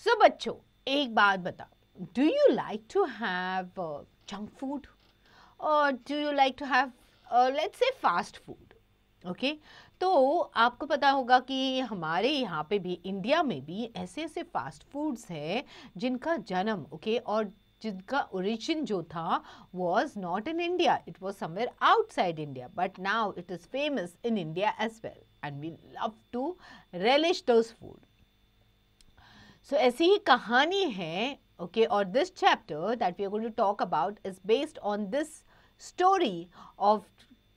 सो बच्चों, एक बात बताओ, do you like to have junk food और do you like to have let's say fast food? Okay, तो आपको पता होगा कि हमारे यहाँ पे भी, इंडिया में भी ऐसे ऐसे फास्ट फूड्स हैं जिनका जन्म और जिनका ओरिजिन जो था was not in India, it was somewhere outside India, but now it is famous in India as well and we love to relish those food. So ऐसी ही कहानी है, और this chapter that we are going to talk about is based on this story of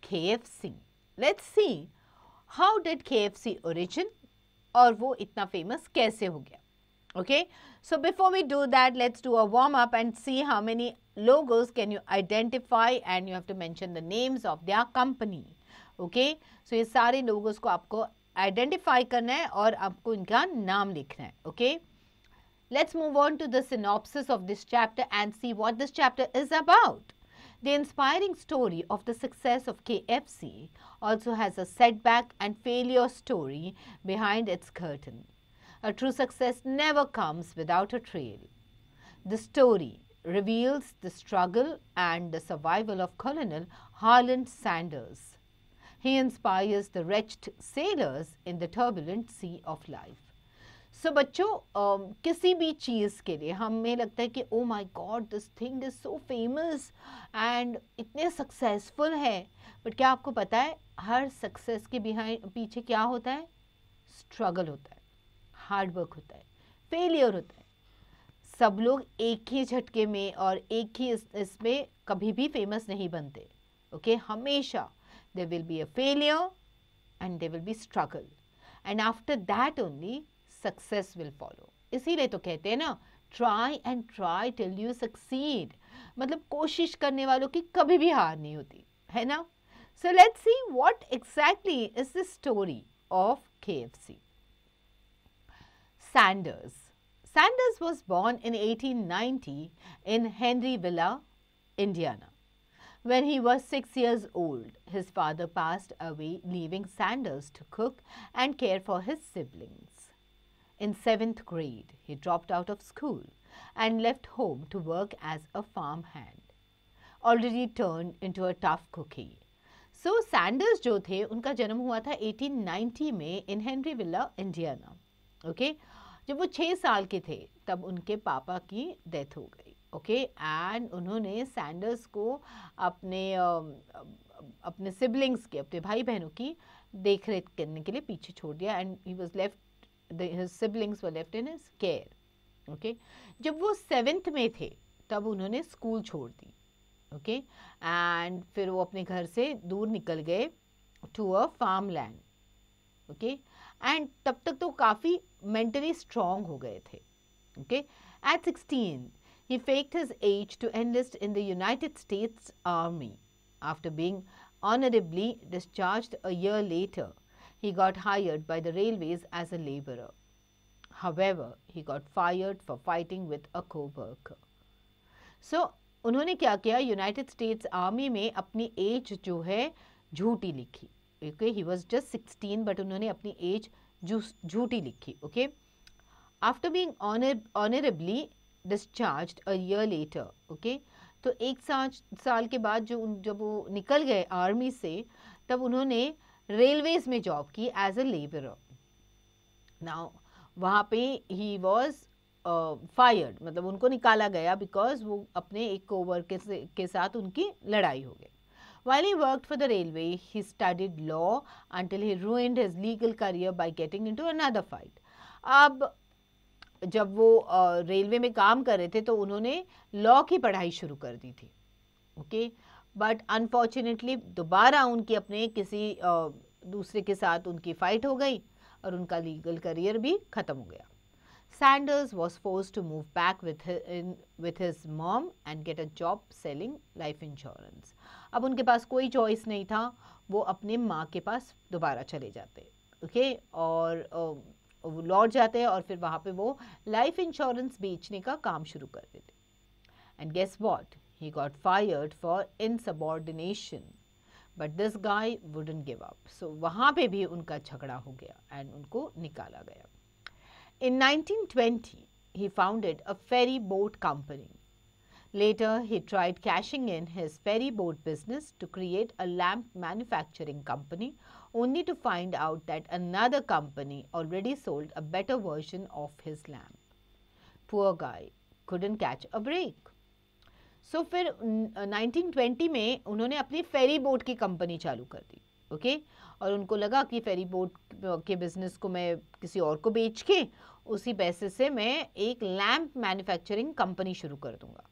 KFC. Let's see how did KFC origin और वो इतना famous कैसे हो गया. Okay, so before we do that, let's do a warm up and see how many logos can you identify, and you have to mention the names of their company. Okay, so ये सारे logos को आपको identify करना है और आपको इनका नाम लिखना है. Okay, let's move on to the synopsis of this chapter and see what this chapter is about. The inspiring story of the success of KFC also has a setback and failure story behind its curtain. A true success never comes without a trail. The story reveals the struggle and the survival of Colonel Harland Sanders. He inspires the wretched sailors in the turbulent sea of life. So बच्चों, किसी भी चीज़ के लिए हमें लगता है कि oh my God, this thing is so famous and इतने सक्सेसफुल है, बट क्या आपको पता है हर सक्सेस के पीछे क्या होता है? स्ट्रगल होता है, हार्ड वर्क होता है, फेलियर होता है. सब लोग एक ही झटके में और एक ही इसमें कभी भी फेमस नहीं बनते. ओके, हमेशा there will be a failure and there will be struggle, and after that only success will follow. इसीलिए तो कहते हैं ना, try and try till you succeed. मतलब कोशिश करने वालों की कभी भी हार नहीं होती, है ना? So let's see what exactly is the story of KFC. Sanders. Sanders was born in 1890 in Henryville, Indiana. When he was 6 years old, his father passed away, leaving Sanders to cook and care for his siblings. In 7th grade, he dropped out of school and left home to work as a farmhand, already turned into a tough cookie. So Sanders जो थे उनका जन्म हुआ था 1890 में इन हेनरीविला, Indiana. Okay, जब वो 6 साल के थे तब उनके पापा की डेथ हो गई. ओके, एंड उन्होंने सैंडर्स को अपने सिबलिंग्स के, अपने भाई बहनों की देख रेख करने के लिए पीछे छोड़ दिया, and he was left, his siblings were left in his care. Okay, जब वो 7th में थे तब उन्होंने स्कूल छोड़ दी. ओके, एंड फिर वो अपने घर से दूर निकल गए to a farm land. Okay, and तब तक तो काफ़ी मेंटली स्ट्रॉन्ग हो गए थे. Okay, at 16 he faked his age to enlist in the United States Army. After being honorably discharged a year later, he got hired by the railways as a laborer. However, he got fired for fighting with a co-worker. So, उन्होंने क्या किया, United states army में अपनी as जो है झूठी लिखी. Okay, he was just 16 but उन्होंने अपनी एज झूठी लिखी. Okay, after being honourably discharged a year later. Okay, तो 1 साल के बाद जब वो निकल गए आर्मी से, तब उन्होंने रेलवेज में जॉब की एज अ लेबरर. नाउ वहाँ पे ही वॉज फायर्ड, मतलब उनको निकाला गया बिकॉज वो अपने एक कोवर्कर के साथ उनकी लड़ाई हो गई. While he worked for the railway, he studied law until he ruined his legal career by getting into another fight. अब जब वो रेलवे में काम कर रहे थे तो उन्होंने लॉ की पढ़ाई शुरू कर दी थी. ओके, बट अनफॉर्चुनेटली दोबारा उनकी अपने किसी दूसरे के साथ उनकी फाइट हो गई और उनका लीगल करियर भी ख़त्म हो गया. Sanders was forced to move back with his mom and get a job selling life insurance. अब उनके पास कोई चॉइस नहीं था, वो अपने माँ के पास दोबारा चले जाते. ओके, और वो लौट जाते हैं और फिर वहाँ पे वो लाइफ इंश्योरेंस बेचने का काम शुरू कर देते. And guess what, he got fired for insubordination, but this guy wouldn't give up. So वहाँ पे भी उनका झगड़ा हो गया एंड उनको निकाला गया. In 1920, he founded a ferry boat company. Later, he tried cashing in his ferry boat business to create a lamp manufacturing company, only to find out that another company already sold a better version of his lamp. Poor guy couldn't catch a break. So फिर 1920 में उन्होंने अपनी ferry boat की company चालू कर दी. Okay और उनको लगा कि फेरी बोट के बिजनेस को मैं किसी और को बेच के उसी पैसे से मैं एक लैम्प मैन्युफैक्चरिंग कंपनी शुरू कर दूंगा.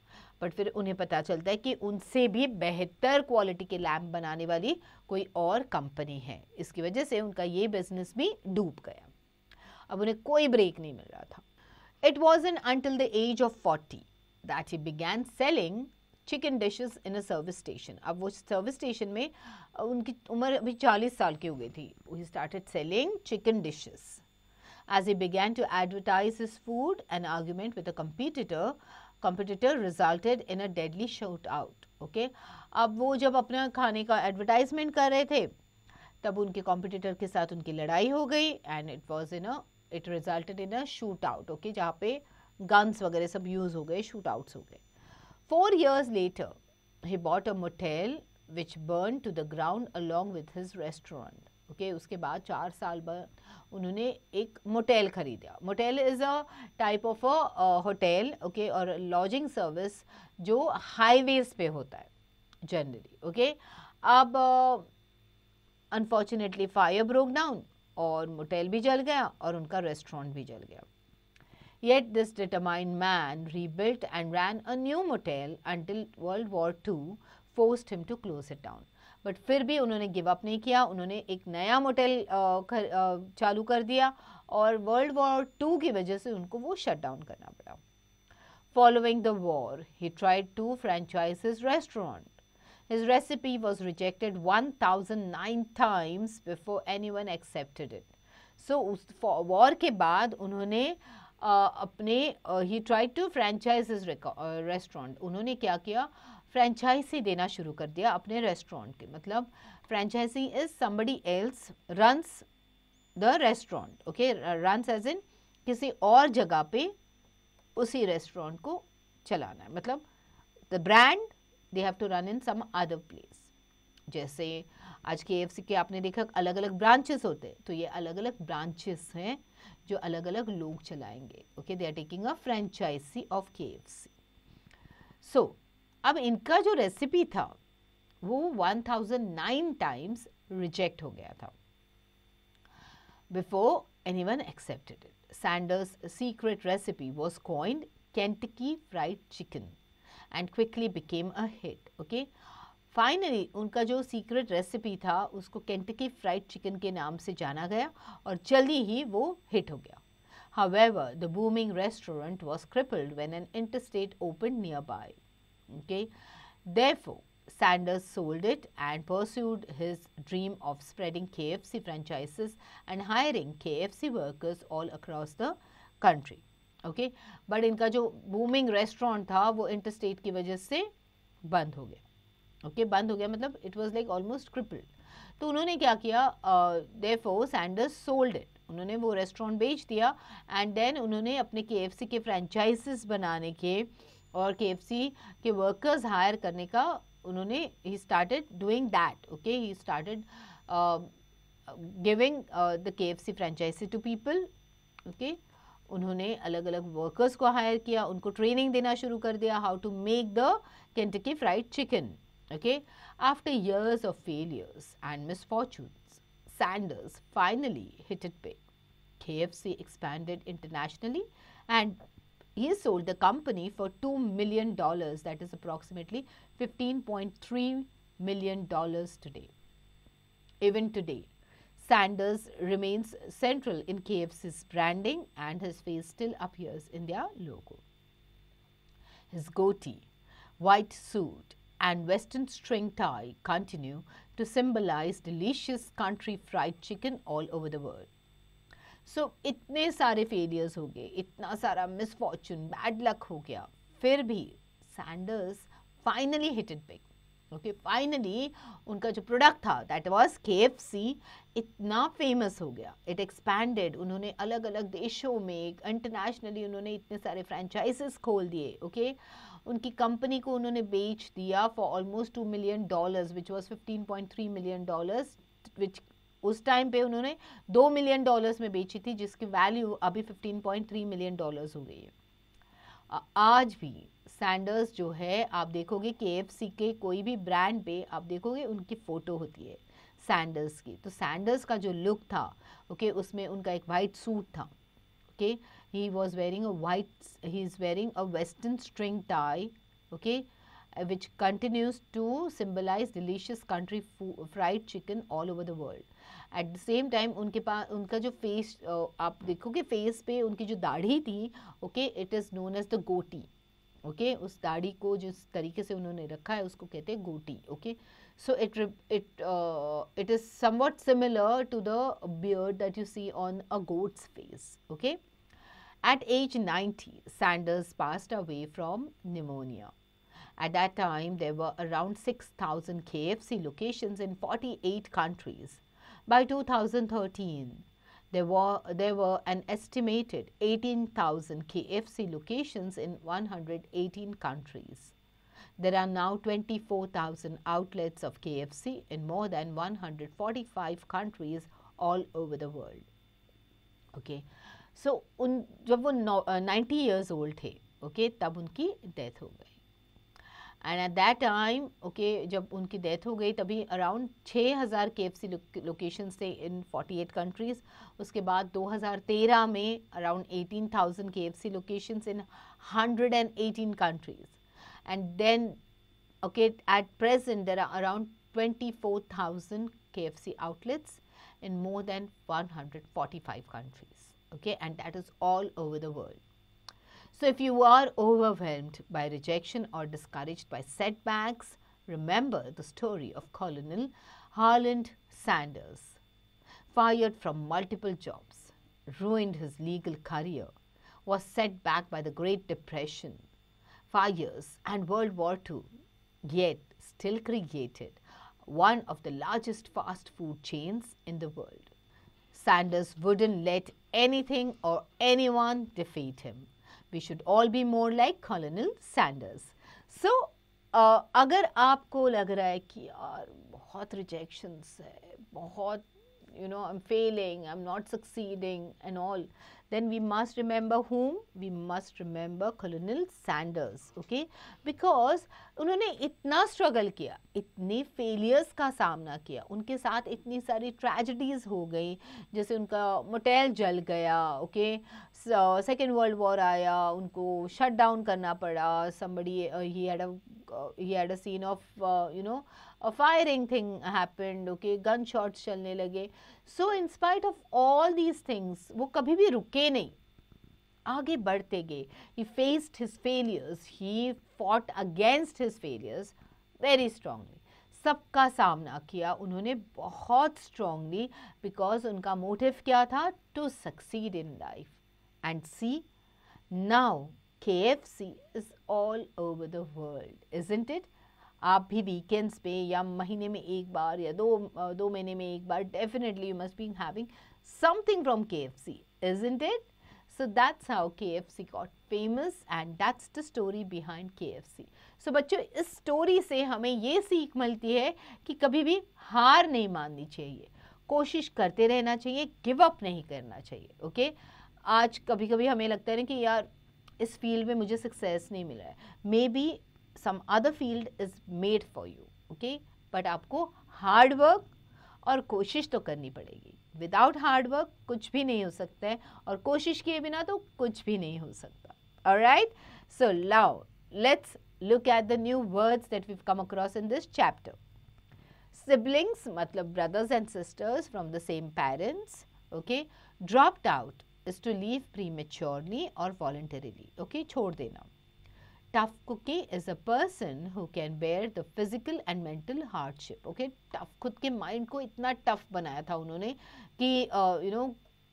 बट फिर उन्हें पता चलता है कि उनसे भी बेहतर क्वालिटी के लैम्प बनाने वाली कोई और कंपनी है. इसकी वजह से उनका ये बिजनेस भी डूब गया. अब उन्हें कोई ब्रेक नहीं मिल रहा था. It wasn't until the age of 40 that he began selling chicken dishes in a service station. अब वो सर्विस स्टेशन में उनकी उम्र अभी 40 साल की हो गई थी. He started selling chicken dishes. As he began to advertise his food, an argument with a competitor resulted in a deadly shootout. Okay? अब वो जब अपना खाने का एडवर्टाइजमेंट कर रहे थे तब उनके कॉम्पिटिटर के साथ उनकी लड़ाई हो गई and it resulted in a shoot out. Okay जहाँ पे गन्स वगैरह सब यूज हो गए, शूट आउट्स हो गए. 4 years later, he bought a motel which burned to the ground along with his restaurant. Okay, उसके बाद 4 साल बाद उन्होंने एक मोटेल खरीदा. Motel is a type of a hotel, okay, और लॉजिंग सर्विस जो हाईवेज पे होता है जनरली. ओके अब अनफॉर्चुनेटली फायर ब्रोक डाउन और मोटेल भी जल गया और उनका रेस्टोरेंट भी जल गया. Yet this determined man rebuilt and ran a new motel until World War II forced him to close it down. But फिर भी उन्होंने गिव अप नहीं किया. उन्होंने एक नया मोटेल चालू कर दिया और वर्ल्ड वॉर 2 की वजह से उनको वो शट डाउन करना पड़ा. Following the war, he tried to franchise his restaurant. His recipe was rejected 1009 times before anyone accepted it. So उस वॉर के बाद उन्होंने अपने ही tried to franchise his restaurant. उन्होंने क्या किया, फ्रेंचाइजी देना शुरू कर दिया अपने रेस्टोरेंट के. मतलब franchise is somebody else runs the restaurant. Okay runs as in किसी और जगह पे उसी रेस्टोरेंट को चलाना है. मतलब the brand they have to run in some other place. जैसे आज KFC के आपने देखा अलग अलग ब्रांचेस होते हैं, तो ये अलग अलग ब्रांचेस हैं जो अलग अलग लोग चलाएंगे. Okay they are taking a franchise of KFC. So अब इनका जो रेसिपी था वो 1009 टाइम्स रिजेक्ट हो गया था before anyone accepted it. Sanders' secret recipe was coined Kentucky Fried Chicken and quickly became a hit. Okay, finally उनका जो सीक्रेट रेसिपी था उसको केंटकी फ्राइड चिकन के नाम से जाना गया और जल्दी ही वो हिट हो गया. However, the booming restaurant was crippled when an interstate opened nearby. Okay, therefore, Sanders sold it and pursued his dream of spreading KFC franchises and hiring KFC workers all across the country. Okay, but इनका जो booming restaurant था वो interstate की वजह से बंद हो गया. ओके बंद हो गया मतलब it was like almost crippled. तो उन्होंने क्या किया, देयरफॉर सैंडर्स सोल्ड इट. उन्होंने वो रेस्टोरेंट बेच दिया एंड देन उन्होंने अपने KFC के फ्रेंचाइजेस बनाने के और KFC के वर्कर्स हायर करने का उन्होंने ही started doing that. Okay he started giving the KFC franchise to people. Okay उन्होंने अलग अलग वर्कर्स को हायर किया, उनको ट्रेनिंग देना शुरू कर दिया how to make the Kentucky fried chicken. Okay, after years of failures and misfortunes, Sanders finally hit it big. KFC expanded internationally and he sold the company for $2 million, that is approximately $15.3 million today. Even today, Sanders remains central in KFC's branding and his face still appears in their logo. His goatee, white suit, and western string tie continue to symbolize delicious country fried chicken all over the world. So इतने सारे failures हो गए, इतना सारा misfortune, bad luck हो गया, फिर भी Sanders finally hit it big. Okay, finally उनका जो प्रोडक्ट था दैट वाज KFC इतना फेमस हो गया, इट एक्सपैंडेड, उन्होंने अलग अलग देशों में इंटरनेशनली उन्होंने इतने सारे फ्रेंचाइजेस खोल दिए। ओके, उनकी कंपनी को उन्होंने बेच दिया for almost $2 million which was $15.3 million, विच उस टाइम पे उन्होंने $2 million में बेची थी, जिसकी वैल्यू अभी $15.3 million हो गई है। आज भी सैंडर्स जो है, आप देखोगे KFC के कोई भी ब्रांड पे आप देखोगे उनकी फ़ोटो होती है सैंडर्स की। तो सैंडर्स का जो लुक था, ओके, उसमें उनका एक वाइट सूट था। Okay, he was wearing he is wearing a western string tie, okay, which continues to symbolize delicious country fried chicken all over the world. At the same time उनके पास उनका जो face, आप देखोगे face पे उनकी जो दाढ़ी थी, okay, it is known as the goatee. Okay, उस दाढ़ी को जिस तरीके से उन्होंने रखा है उसको कहते हैं goatee. Okay, so it is somewhat similar to the beard that you see on a goat's face. Okay, at age 90 Sanders passed away from pneumonia. At that time, there were around 6,000 KFC locations in 48 countries. By 2013, there were an estimated 18,000 KFC locations in 118 countries. There are now 24,000 outlets of KFC in more than 145 countries all over the world. Okay, so जब वो 90 years old थे, okay, तब उनकी death हो गई। And at that time, okay, जब उनकी death हो गई तभी अराउंड 6,000 KFC लोकेशंस थे इन 48 कंट्रीज़। उसके बाद 2013 में around 18,000 KFC locations in 118 countries. And then, okay, at present there are around 24,000 KFC outlets in more than 145 countries. Okay, and that is all over the world. So if you are overwhelmed by rejection or discouraged by setbacks, remember the story of Colonel Harland Sanders. Fired from multiple jobs, ruined his legal career, was set back by the Great Depression, fires and World War II, yet still created one of the largest fast food chains in the world. Sanders wouldn't let anything or anyone defeat him. We should all be more like Colonel Sanders. So, अगर आपको लग रहा है कि यार बहुत rejections है, बहुत, you know, I'm failing, I'm not succeeding and all, then we must remember whom? We must remember Colonel Sanders, okay? Because उन्होंने इतना struggle किया, इतने failures का सामना किया, उनके साथ इतनी सारी tragedies हो गई, जैसे उनका मोटेल जल गया, okay? Second World War आया, उनको shut down करना पड़ा, somebody he had a scene of you know, a firing thing happened, okay, gunshots चलने लगे. So in spite of all these things, वो कभी भी रुके नहीं, आगे बढ़ते गए. He faced his failures, he fought against his failures very strongly. सबका सामना किया उन्होंने बहुत strongly, because उनका motive क्या था? To succeed in life. And see, now KFC is all over the world, isn't it? आप भी वीकेंड्स पे या महीने में एक बार या दो महीने में एक बार definitely you must be having something from KFC, isn't it? So that's how KFC got famous and that's the story behind KFC. So बच्चों, इस स्टोरी से हमें ये सीख मिलती है कि कभी भी हार नहीं माननी चाहिए, कोशिश करते रहना चाहिए, गिव अप नहीं करना चाहिए. ओके, आज कभी कभी हमें लगता है ना कि यार इस फील्ड में मुझे सक्सेस नहीं मिला है, may be some other field is made for you, okay? but आपको हार्ड वर्क और कोशिश तो करनी पड़ेगी. विदाउट हार्ड वर्क कुछ भी नहीं हो सकता है, और कोशिश किए बिना तो कुछ भी नहीं हो सकता. Alright, so now let's look at the new words that we've come across in this chapter. Siblings मतलब brothers and sisters from the same parents, okay? Dropped out is to leave prematurely or voluntarily, okay? छोड़ देना. Tough cookie is a person who can bear the physical and mental hardship. Okay, tough, खुद के mind को इतना tough बनाया था उन्होंने कि you know,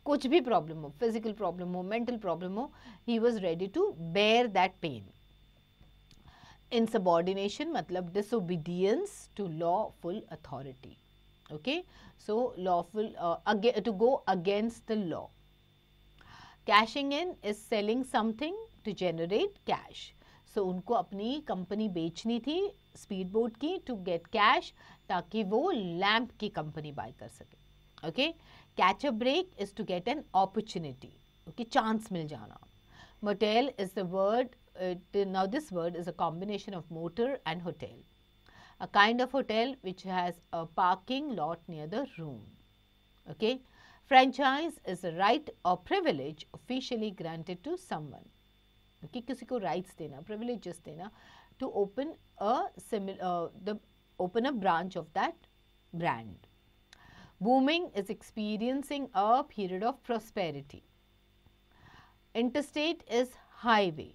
कुछ भी problem हो, physical problem हो, mental problem हो, he was ready to bear that pain. Insubordination मतलब disobedience to lawful authority. Okay, so lawful to go against the law. Cashing in is selling something to generate cash. So उनको अपनी company बेचनी थी speed boat की to get cash, ताकि वो lamp की company buy कर सके. Okay, catch a break is to get an opportunity. Okay, chance मिल जाना. Motel is the word. Now this word is a combination of motor and hotel. A kind of hotel which has a parking lot near the room. Okay. Franchise is a right or privilege officially granted to someone. Okay, किसी को rights देना, privileges देना to open a branch of that brand. Booming is experiencing a period of prosperity. Interstate is highway.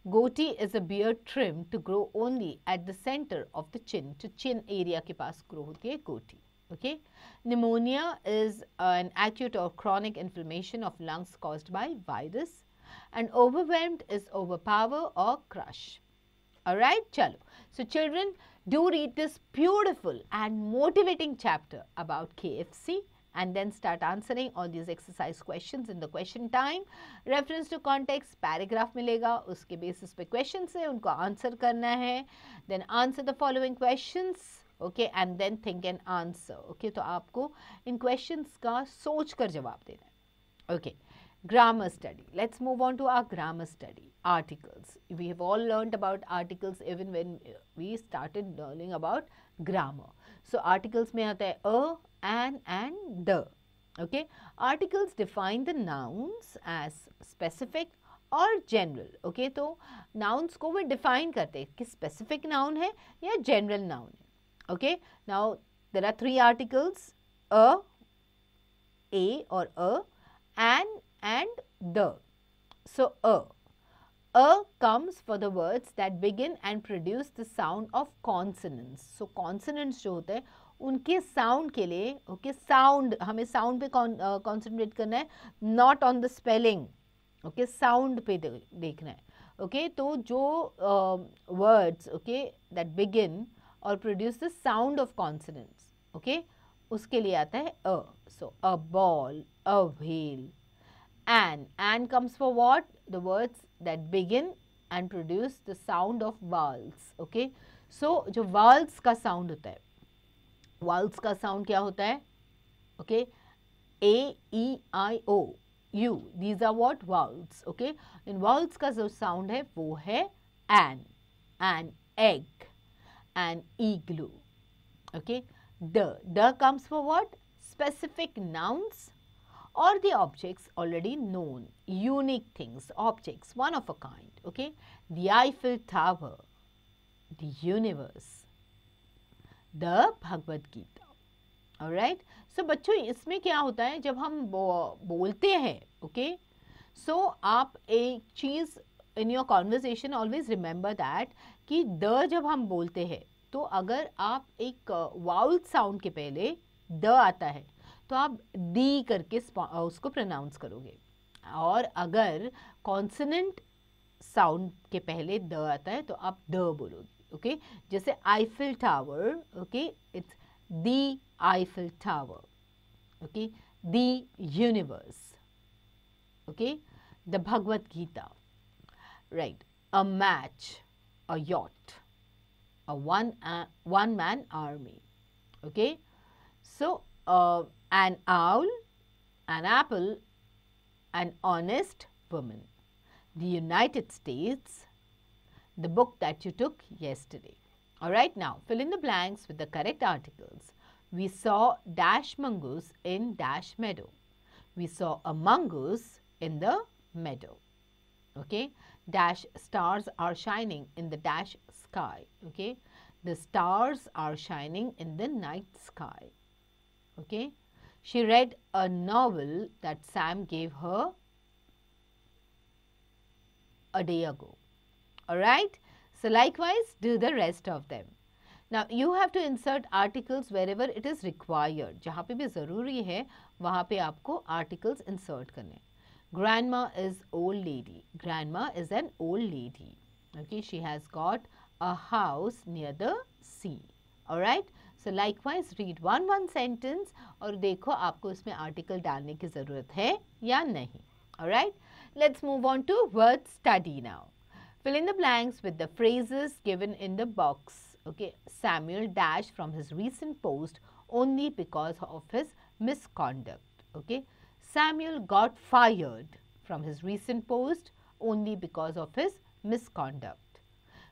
Goatee is a beard trim to grow only at the center of the chin. तो chin area के पास grow होती है goatee. Okay. Pneumonia is an acute or chronic inflammation of lungs caused by virus. And overwhelmed is overpower or crush. Alright, chalo. So children, do read this beautiful and motivating chapter about KFC and then start answering all these exercise questions in the question time. Reference to context, paragraph मिलेगा, उसके basis पे questions है, उनको answer करना है. Then answer the following questions. Okay, and then think and answer. Okay, तो आपको इन questions का सोच कर जवाब देना है. Okay. Grammar study. Let's move on to our grammar study. Articles. We have all learned about articles even when we started learning about grammar. So articles में आता है a, an and the. Okay. Articles define the nouns as specific or general. Okay. तो nouns को वो define करते हैं कि specific noun है या general noun है. Okay. Now there are three articles: a or a, an and the. So a comes for the words that begin and produce the sound of consonants. So consonants जो होते हैं उनके sound के लिए, okay, sound हमें sound पे concentrate करना है, not on the spelling. Okay, sound पे देखना है. Okay, तो जो words, okay, that begin or produce the sound of consonants, okay, उसके लिए आता है a. So a ball, a whale. An comes for what? The words that begin and produce the sound of vowels. Okay. So जो vowels का sound होता है, vowels का sound क्या होता है? Okay. A, E, I, O, U. These are what? Vowels. Okay. In vowels का जो sound है वो है an egg, an igloo. Okay. The comes for what? Specific nouns or the objects already known, unique things, objects, one of a kind. Okay. The Eiffel Tower, the universe, the Bhagavad Gita. Alright. So बच्चों इसमें क्या होता है जब हम बोलते हैं, okay, so आप एक चीज़ in your conversation always remember that कि the जब हम बोलते हैं तो अगर आप एक vowel sound के पहले the आता है तो आप दी करके उसको प्रोनाउंस करोगे, और अगर कॉन्सोनेंट साउंड के पहले द आता है तो आप द बोलोगे. ओके, जैसे Eiffel tower. Okay, it's the Eiffel tower. Okay, the universe. Okay, the Bhagavad Gita. Right. A match, a yacht, a one man army. Okay, so an owl, an apple, an honest woman. The United States, the book that you took yesterday. Alright, now fill in the blanks with the correct articles. We saw dash mongoose in dash meadow. We saw a mongoose in the meadow. Okay, dash stars are shining in the dash sky. Okay, the stars are shining in the night sky. Okay, she read a novel that Sam gave her a day ago. Alright, so likewise do the rest of them. Now you have to insert articles wherever it is required. जहाँ पे भी ज़रूरी है वहाँ पे आपको articles insert करने. Grandma is old lady. Grandma is an old lady. Okay, she has got a house near the sea. All right. So likewise read one sentence और देखो आपको इसमें article डालने की ज़रूरत है या नहीं. All right. Let's move on to word study now. Fill in the blanks with the phrases given in the box. Okay. Samuel dashed from his recent post only because of his misconduct. Okay. Samuel got fired from his recent post only because of his misconduct.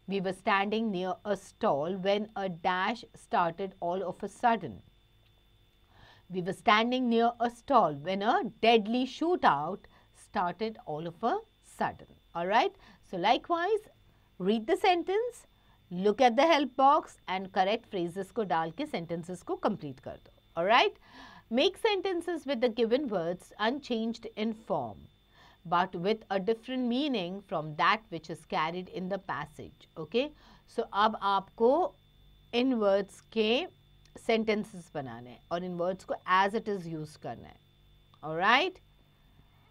We were standing near a stall when a dash started all of a sudden. We were standing near a stall when a deadly shootout started all of a sudden. Alright, so likewise, read the sentence, look at the help box and correct phrases को डाल के sentences को complete कर दो. Alright, make sentences with the given words unchanged in form, but with a different meaning from that which is carried in the passage. Okay, so अब आपको इन words के sentences बनाने हैं और इन words को as it is use करना है. Alright,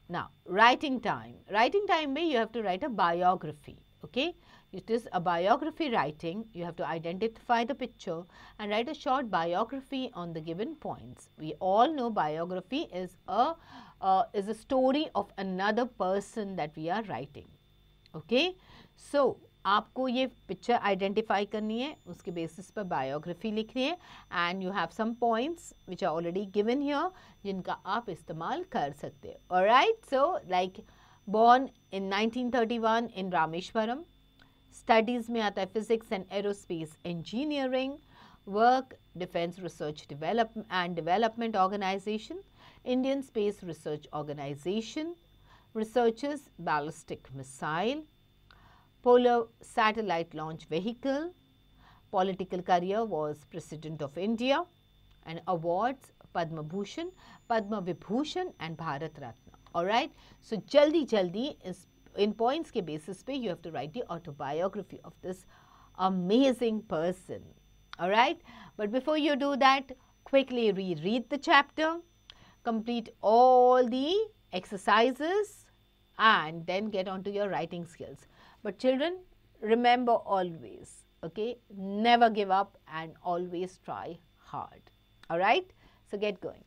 now writing time. Writing time में you have to write a biography. Okay, it is a biography writing. You have to identify the picture and write a short biography on the given points. We all know biography is a story of another person that we are writing. Okay, so आपको ये picture identify करनी है, उसके basis पर biography लिखनी है and you have some points which are already given here जिनका आप इस्तेमाल कर सकते हो. Alright, so like born in 1931 in Rameswaram, studies में आता है physics and aerospace engineering, work defence research development organisation, Indian space research organisation, researches ballistic missile, polar satellite launch vehicle, political career was President of India, and awards Padma Bhushan, Padma Vibhushan and Bharat Ratna. Alright, so jaldi is in points ke basis pe you have to write the autobiography of this amazing person. Alright, but before you do that, quickly reread the chapter, complete all the exercises and then get on to your writing skills. But children, remember always, okay, never give up and always try hard. Alright, so get going.